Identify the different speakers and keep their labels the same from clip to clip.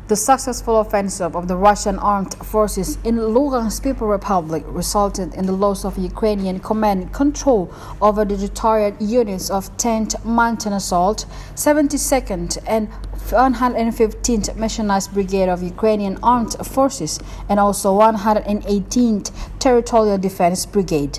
Speaker 1: The successful offensive of the Russian armed forces in Lugansk People's Republic resulted in the loss of Ukrainian command control over the retired units of 10th Mountain Assault, 72nd and 115th Mechanized Brigade of Ukrainian Armed Forces, and also 118th Territorial Defense Brigade.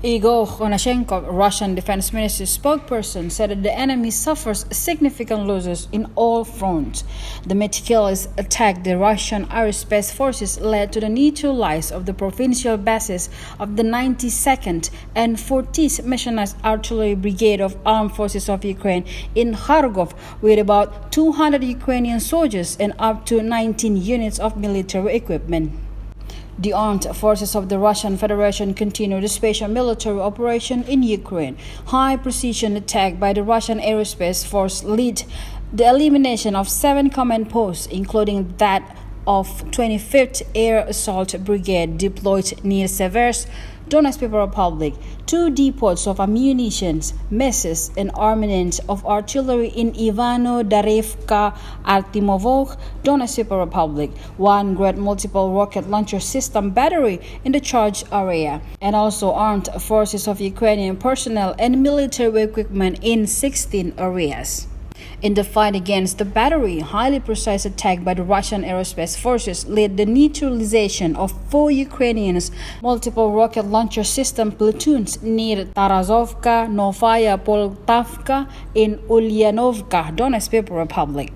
Speaker 1: Igor Konashenkov, Russian Defense Ministry spokesperson, said that the enemy suffers significant losses in all fronts. The meticulous attack the Russian aerospace forces led to the neutralization of the provincial bases of the 92nd and 40th Mechanized Artillery Brigade of Armed Forces of Ukraine in Kharkov, with about 200 Ukrainian soldiers and up to 19 units of military equipment. The armed forces of the Russian Federation continued the special military operation in Ukraine. High-precision attack by the Russian Aerospace Force led the elimination of 7 command posts, including that of 25th Air Assault Brigade deployed near Seversk, Donetsk People's Republic, 2 depots of ammunition, messes, and armament of artillery in Ivano-Darevka, Artimovo, Donetsk People's Republic, 1 great multiple rocket launcher system battery in the charge area, and also armed forces of Ukrainian personnel and military equipment in 16 areas. In the fight against the battery, highly precise attack by the Russian aerospace forces led the neutralization of 4 Ukrainian multiple rocket launcher system platoons near Tarazovka, Novaya Poltavka, in Ulyanovka, Donetsk People's Republic.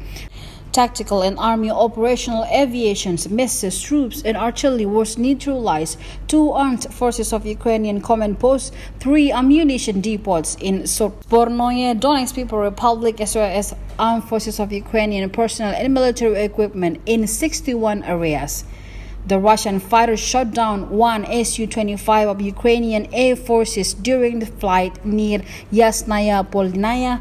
Speaker 1: Tactical and army operational aviation, missiles, troops, and artillery was neutralized. 2 armed forces of Ukrainian command posts, 3 ammunition depots in Spornoye, Donetsk People's Republic, as well as armed forces of Ukrainian personnel and military equipment in 61 areas. The Russian fighters shot down 1 Su-25 of Ukrainian air forces during the flight near Yasnaya Polnaya,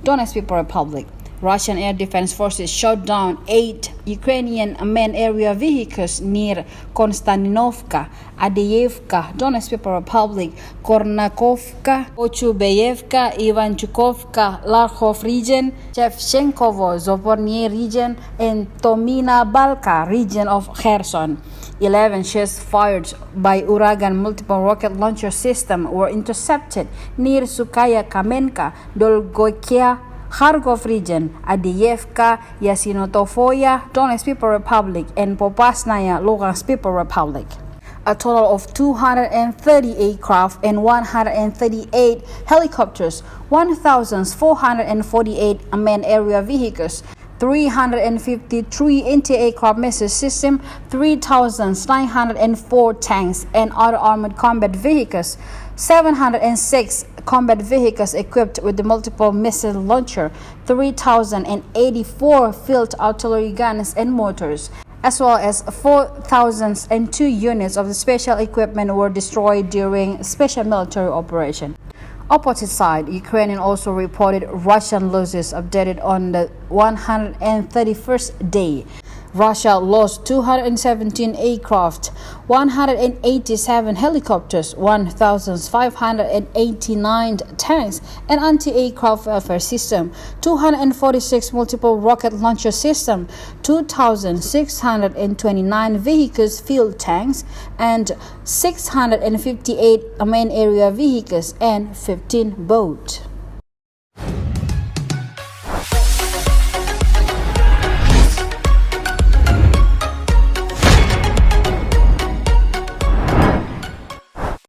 Speaker 1: Donetsk People's Republic. Russian Air Defense Forces shot down 8 Ukrainian manned area vehicles near Konstantinovka, Adeyevka, Donetsk People's Republic, Kornakovka, Ochubeyevka, Ivanchukovka, Larkhov region, Shevchenkovo, Zaporozhye region, and Tomina Balka region of Kherson. 11 shots fired by Uragan multiple rocket launcher system were intercepted near Sukaya Kamenka, Dolgoikia, Kharkov region, Adeyevka, Yasinotofoya, Donetsk People's Republic, and Popasnaya, Lugansk People's Republic. A total of 230 aircraft and 138 helicopters, 1,448 unmanned area vehicles, 353 anti-aircraft missile system, 3,904 tanks and other armored combat vehicles, 706 combat vehicles equipped with the multiple missile launcher, 3,084 field artillery guns and mortars, as well as 4,002 units of the special equipment were destroyed during special military operation. Opposite side, Ukraine also reported Russian losses updated on the 131st day. Russia lost 217 aircraft, 187 helicopters, 1,589 tanks and anti-aircraft warfare system, 246 multiple rocket launcher system, 2,629 vehicles field tanks, and 658 main area vehicles and 15 boats.